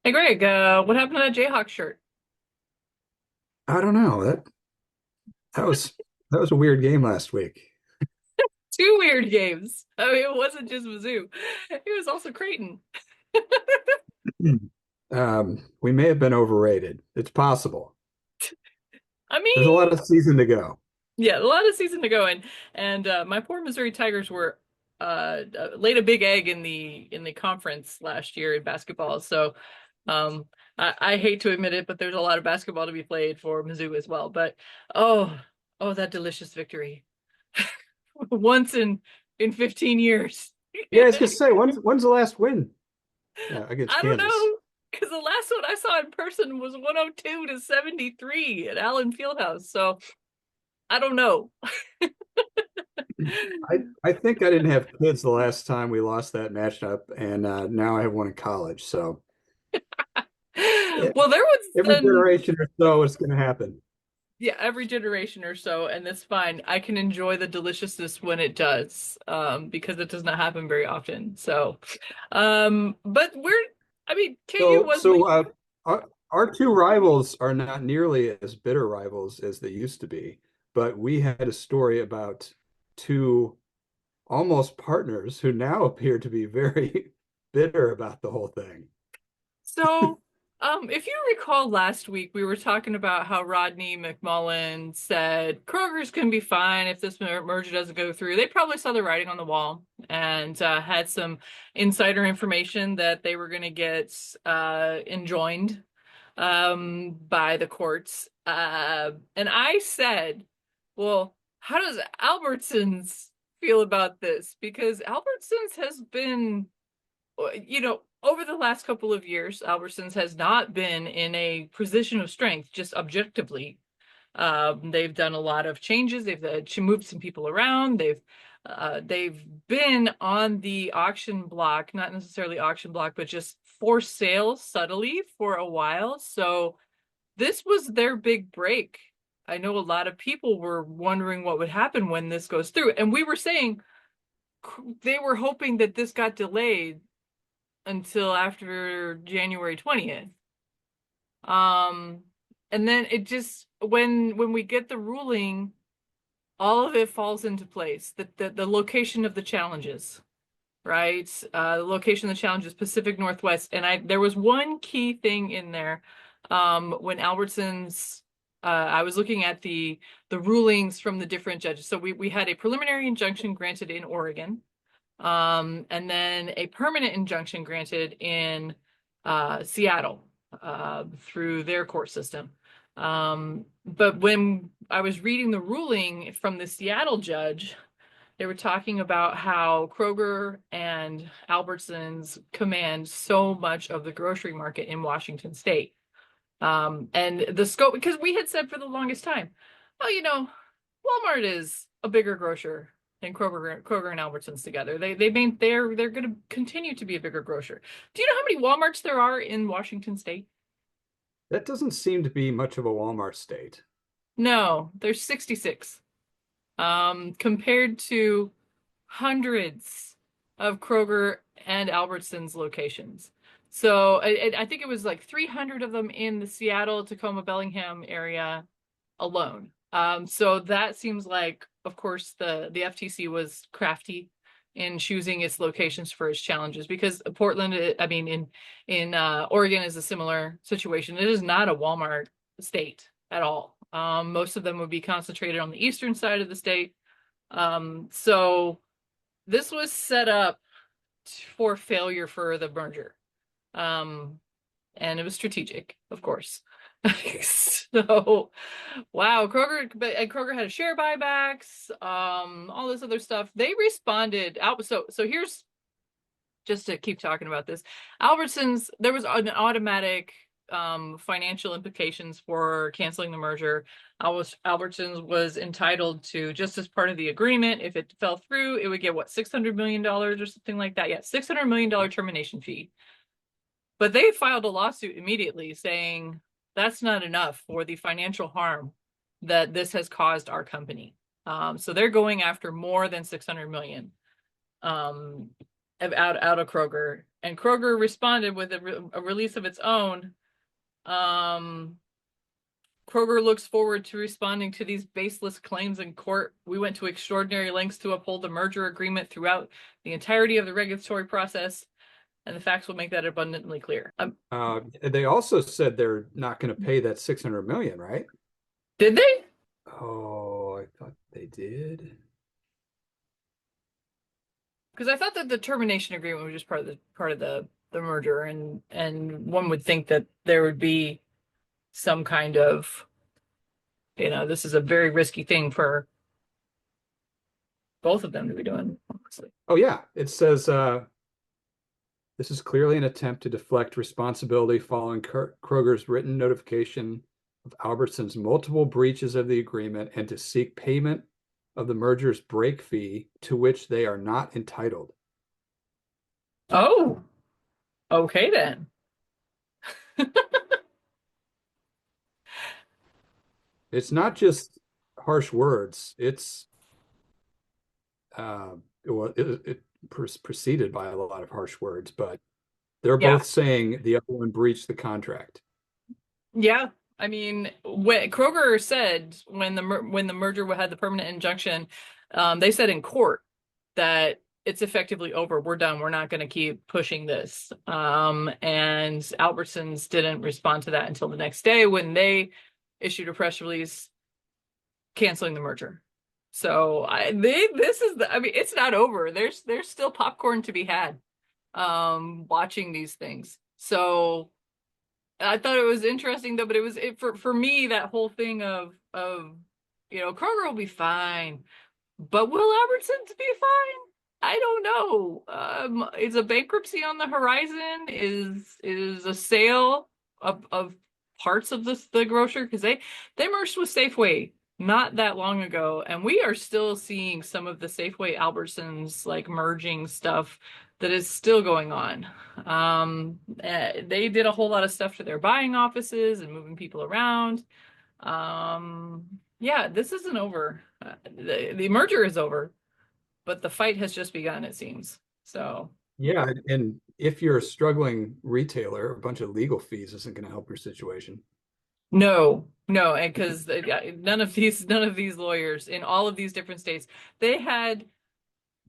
Hey Greg, what happened to that Jayhawk shirt? I don't know. That was that was a weird game last week. Two weird games. I mean, it wasn't just Mizzou. It was also Creighton. We may have been overrated. It's possible. I There's a mean, lot of season to go. yeah, a lot of season to go, and my poor Missouri Tigers were laid a big egg in the conference last year in basketball. So, um, I hate to admit it, but there's a lot of basketball to be played for Mizzou as well. But oh, oh, that delicious victory once in 15 years. Yeah, I was gonna say, when's the last win against I don't Kansas? know, because the last one I saw in person was 102 to 73 at Allen Fieldhouse. So I don't know. I think I didn't have kids the last time we lost that matchup, and now I have one in college. So yeah, Well, there was every an generation or so, it's going to happen. yeah, every generation or so, and that's fine. I can enjoy the deliciousness when it does, because it does not happen very often. So, but I mean, KU So was what so uh, our two rivals are not nearly as bitter rivals as they used to be, but we had a story about two almost partners who now appear to be very bitter about the whole thing. So, if you recall last week, we were talking about how Rodney McMullen said Kroger's can be fine if this merger doesn't go through. They probably saw the writing on the wall and had some insider information that they were going to get enjoined by the courts. And I said, well, how does Albertsons feel about this? Because Albertsons has been over the last couple of years, Albertsons has not been in a position of strength, just objectively. They've done a lot of changes. They've moved some people around. They've been on the auction block, not necessarily auction block, but just for sale subtly for a while. So this was their big break. I know a lot of people were wondering what would happen when this goes through, and we were saying they were hoping that this got delayed until after January 20th. Um, and then it just when we get the ruling, all of it falls into place. The location of the challenges, right? The location of the challenges, Pacific Northwest. And there was one key thing in there. When Albertsons I was looking at the rulings from the different judges. So we had a preliminary injunction granted in Oregon. And then a permanent injunction granted in Seattle through their court system. But when I was reading the ruling from the Seattle judge, they were talking about how Kroger and Albertsons command so much of the grocery market in Washington state. And the scope, because we had said for the longest time, oh, Walmart is a bigger grocer than Kroger and Albertsons together. They're going to continue to be a bigger grocer. Do you know how many Walmarts there are in Washington state? That doesn't seem to be much of a Walmart state. No, there's 66. Compared to hundreds of Kroger and Albertsons locations. So I think it was like 300 of them in the Seattle, Tacoma, Bellingham area alone. So that seems like, of course, the FTC was crafty in choosing its locations for its challenges because Portland, I mean, in Oregon is a similar situation. It is not a Walmart state at all. Most of them would be concentrated on the eastern side of the state. So this was set up for failure for the merger. Um, and it was strategic, of course. So, wow, Kroger had share buybacks, all this other stuff. They responded out. So here's just to keep talking about this. Albertsons, there was an automatic financial implications for canceling the merger. Albertsons was entitled to, just as part of the agreement, if it fell through, it would get what, $600 million or something like that. Yeah, $600 million termination fee. But they filed a lawsuit immediately saying that's not enough for the financial harm that this has caused our company. So they're going after more than 600 million out of Kroger. And Kroger responded with a release of its own. Um, Kroger looks forward to responding to these baseless claims in court. We went to extraordinary lengths to uphold the merger agreement throughout the entirety of the regulatory process, and the facts will make that abundantly clear. They also said they're not going to pay that 600 million, right? Did they? Oh, I thought they did. Because I thought that the termination agreement was just part of the merger, and one would think that there would be some kind of, this is a very risky thing for both of them to be doing, honestly. Oh yeah, it says this is clearly an attempt to deflect responsibility following Kroger's written notification of Albertsons' multiple breaches of the agreement and to seek payment of the merger's break fee to which they are not entitled. Oh, okay then. It's not just harsh words. It's well, it preceded by a lot of harsh words, but they're Yeah. both saying the other one breached the contract. Yeah. I mean, when Kroger said when the merger had the permanent injunction, they said in court that it's effectively over. We're done. We're not going to keep pushing this. And Albertsons didn't respond to that until the next day when they issued a press release canceling the merger. So I mean, it's not over. There's still popcorn to be had, watching these things. So I thought it was interesting though, but for me, that whole thing of Kroger will be fine, but will Albertsons be fine? I don't know. Is a bankruptcy on the horizon? Is a sale of parts of the grocer? Because they merged with Safeway not that long ago, and we are still seeing some of the Safeway Albertsons like merging stuff that is still going on. They did a whole lot of stuff to their buying offices and moving people around. Yeah, this isn't over. The merger is over, but the fight has just begun, it seems. So, Yeah, and if you're a struggling retailer, a bunch of legal fees isn't going to help your situation. no, and because none of these lawyers in all of these different states, they had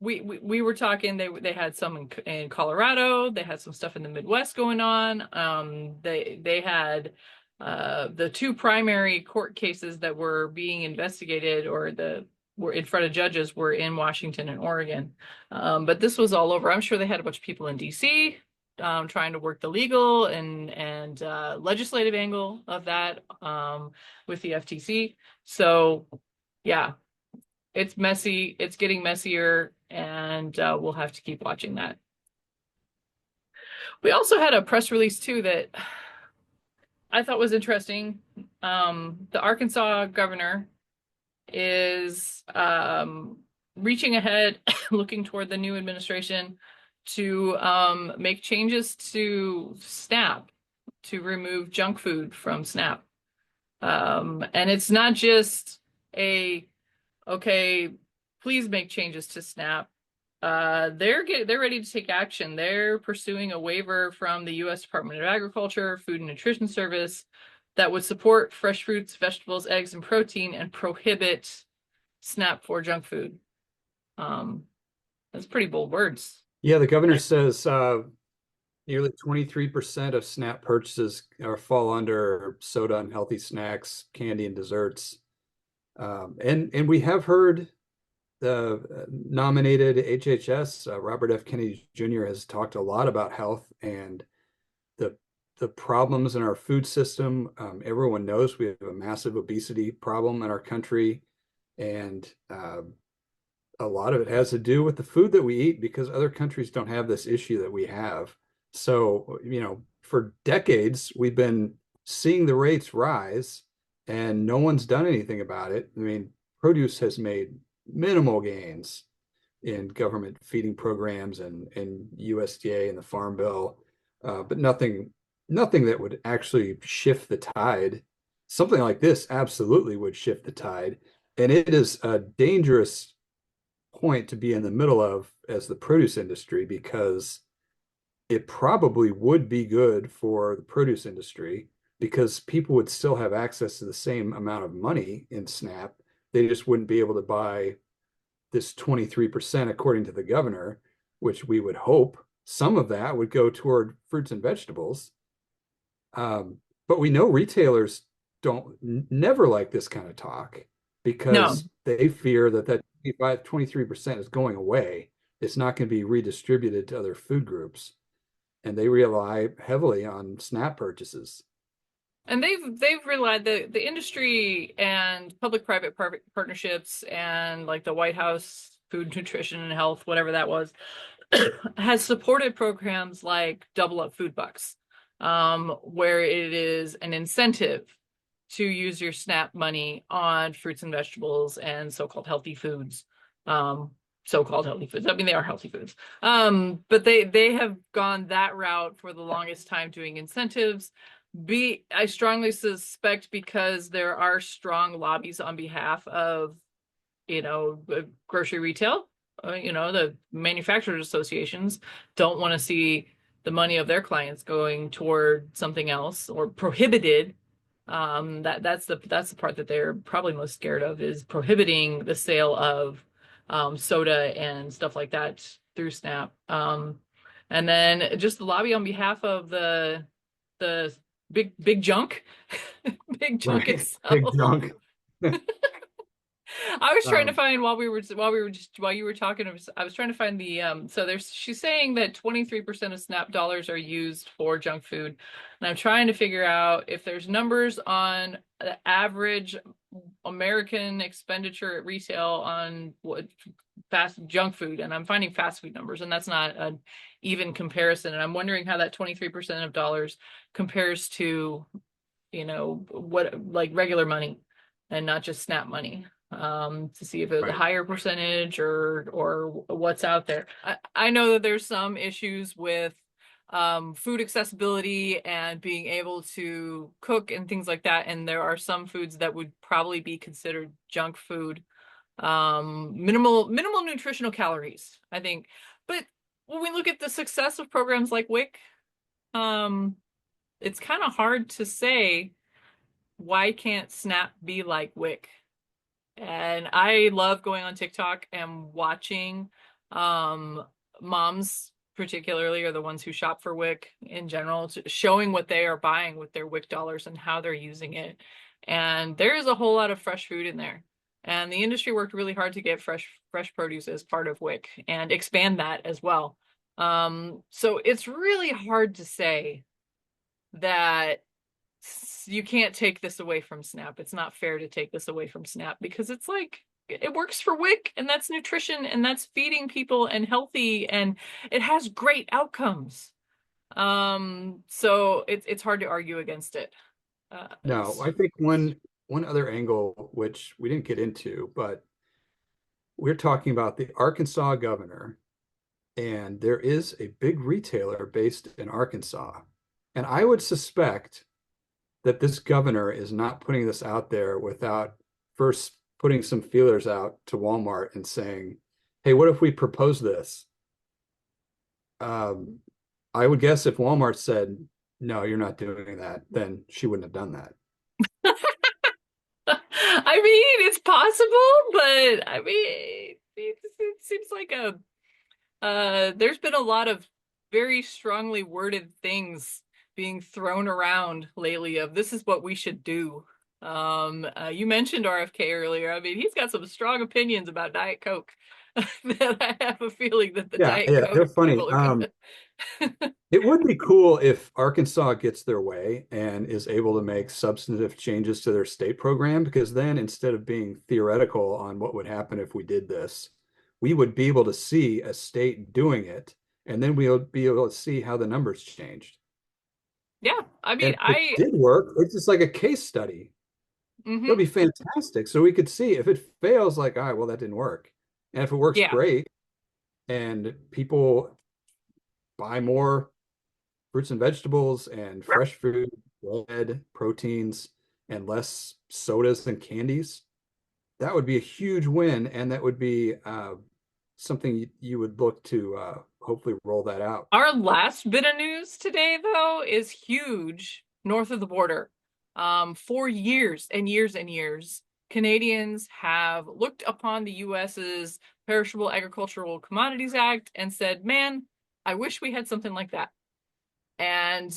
we were talking. They had some in Colorado. They had some stuff in the Midwest going on. They had the two primary court cases that were being investigated or the were in front of judges were in Washington and Oregon. But this was all over. I'm sure they had a bunch of people in DC trying to work the legal and legislative angle of that with the FTC. So yeah, it's messy. It's getting messier, and we'll have to keep watching that. We also had a press release too that I thought was interesting. The Arkansas governor is reaching ahead, looking toward the new administration to make changes to SNAP to remove junk food from SNAP. And it's not just a okay, please make changes to SNAP. They're ready to take action. They're pursuing a waiver from the U.S. Department of Agriculture, Food and Nutrition Service that would support fresh fruits, vegetables, eggs, and protein and prohibit SNAP for junk food. Um, that's pretty bold words. Yeah, the governor says nearly 23% of SNAP purchases fall under soda and healthy snacks, candy and desserts. And we have heard the nominated HHS, Robert F. Kennedy Jr. has talked a lot about health and the the problems in our food system. Everyone knows we have a massive obesity problem in our country, and a lot of it has to do with the food that we eat because other countries don't have this issue that we have. So, for decades, we've been seeing the rates rise and no one's done anything about it. I mean, produce has made minimal gains in government feeding programs and USDA and the Farm Bill, but nothing that would actually shift the tide. Something like this absolutely would shift the tide. And it is a dangerous point to be in the middle of as the produce industry because it probably would be good for the produce industry because people would still have access to the same amount of money in SNAP. They just wouldn't be able to buy this 23% according to the governor, which we would hope some of that would go toward fruits and vegetables. Um, but we know retailers don't never like this kind of talk No. because they fear that 23% is going away. It's not going to be redistributed to other food groups, and they rely heavily on SNAP purchases. And they've relied the industry and public-private partnerships and like the White House Food, Nutrition, and Health, whatever that was, has supported programs like Double Up Food Bucks, where it is an incentive to use your SNAP money on fruits and vegetables and so-called healthy foods. Um, so-called healthy foods. I mean, they are healthy foods. But they have gone that route for the longest time, doing incentives. I strongly suspect because there are strong lobbies on behalf of, grocery retail. The manufacturers associations don't want to see the money of their clients going toward something else or prohibited. That's the part that they're probably most scared of, is prohibiting the sale of soda and stuff like that through SNAP. And then just the lobby on behalf of the big junk, big junk Right. Big itself. junk. I was trying to Um, find while you were talking, I was trying to find the so there's she's saying that 23% of SNAP dollars are used for junk food. And I'm trying to figure out if there's numbers on the average American expenditure at retail on what fast junk food, and I'm finding fast food numbers, and that's not an even comparison. And I'm wondering how that 23% of dollars compares to, what, like regular money and not just SNAP money, to see if it was a right. higher percentage or what's out there. I know that there's some issues with food accessibility and being able to cook and things like that. And there are some foods that would probably be considered junk food, minimal nutritional calories, I think. But when we look at the success of programs like WIC, um, it's kind of hard to say why can't SNAP be like WIC. And I love going on TikTok and watching um, moms, particularly, are the ones who shop for WIC in general, showing what they are buying with their WIC dollars and how they're using it. And there is a whole lot of fresh food in there. And the industry worked really hard to get fresh produce as part of WIC and expand that as well. So it's really hard to say that you can't take this away from SNAP. It's not fair to take this away from SNAP because it's like it works for WIC, and that's nutrition, and that's feeding people and healthy, and it has great outcomes. So it's hard to argue against it. No, I think one other angle, which we didn't get into, but we're talking about the Arkansas governor, and there is a big retailer based in Arkansas. And I would suspect that this governor is not putting this out there without first putting some feelers out to Walmart and saying, hey, what if we propose this? Um, I would guess if Walmart said, no, you're not doing that, then she wouldn't have done that. I mean, it's possible, but I mean, it seems like there's been a lot of very strongly worded things being thrown around lately of this is what we should do. You mentioned RFK earlier. I mean, he's got some strong opinions about Diet Coke that I have a feeling that the Yeah, Diet yeah, Coke they're funny. people are gonna. It would be cool if Arkansas gets their way and is able to make substantive changes to their state program, because then instead of being theoretical on what would happen if we did this, we would be able to see a state doing it, and then we would be able to see how the numbers changed. Yeah, I And mean, if it did work, it's just like a case study. It would mhm, be fantastic. So we could see if it fails, like, all right, well, that didn't work. And if it works yeah, great and people buy more fruits and vegetables and fresh food, bread, proteins, and less sodas and candies, that would be a huge win. And that would be something you would look to hopefully roll that out. Our last bit of news today, though, is huge north of the border. For years and years and years, Canadians have looked upon the US's Perishable Agricultural Commodities Act and said, man, I wish we had something like that. And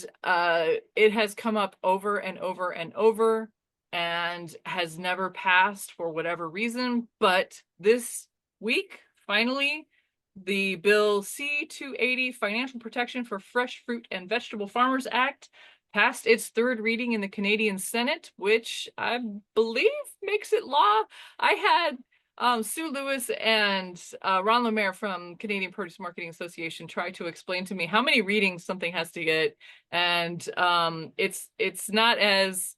it has come up over and over and over and has never passed for whatever reason. But this week, finally, the Bill C-280 Financial Protection for Fresh Fruit and Vegetable Farmers Act passed its third reading in the Canadian Senate, which I believe makes it law. I had Sue Lewis and Ron Lemaire from Canadian Produce Marketing Association try to explain to me how many readings something has to get, and it's not as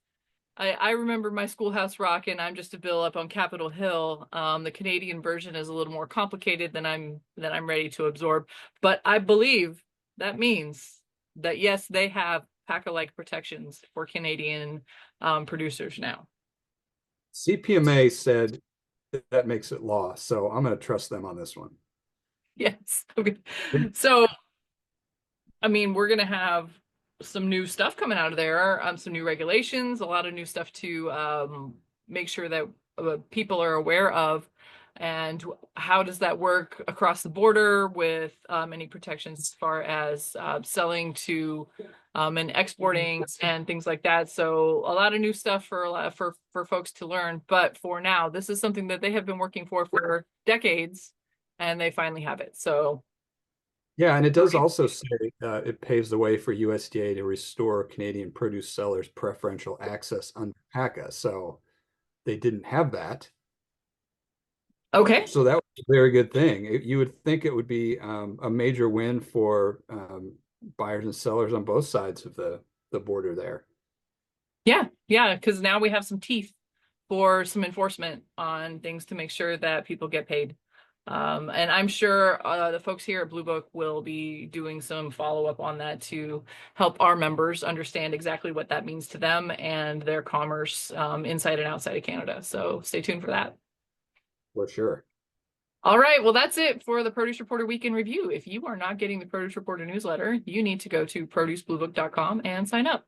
I remember my Schoolhouse Rock, and I'm just a bill up on Capitol Hill. The Canadian version is a little more complicated than I'm ready to absorb, but I believe that means that yes, they have PACA-like protections for Canadian producers now. CPMA said that makes it law, so I'm going to trust them on this one. Yes. Okay. So, I mean, we're going to have some new stuff coming out of there, some new regulations, a lot of new stuff to make sure that people are aware of. And how does that work across the border with any protections as far as selling to and exporting and things like that. So a lot of new stuff for folks to learn. But for now, this is something that they have been working for decades, and they finally have it. So yeah, and it does also say it paves the way for USDA to restore Canadian produce sellers preferential access under PACA. So they didn't have that. okay. So that was a very good thing. You would think it would be a major win for buyers and sellers on both sides of the border there. Yeah, because now we have some teeth for some enforcement on things to make sure that people get paid. And I'm sure the folks here at Blue Book will be doing some follow-up on that to help our members understand exactly what that means to them and their commerce inside and outside of Canada. So stay tuned for that. For sure. All right, well, that's it for the Produce Reporter Week in Review. If you are not getting the Produce Reporter newsletter, you need to go to producebluebook.com and sign up.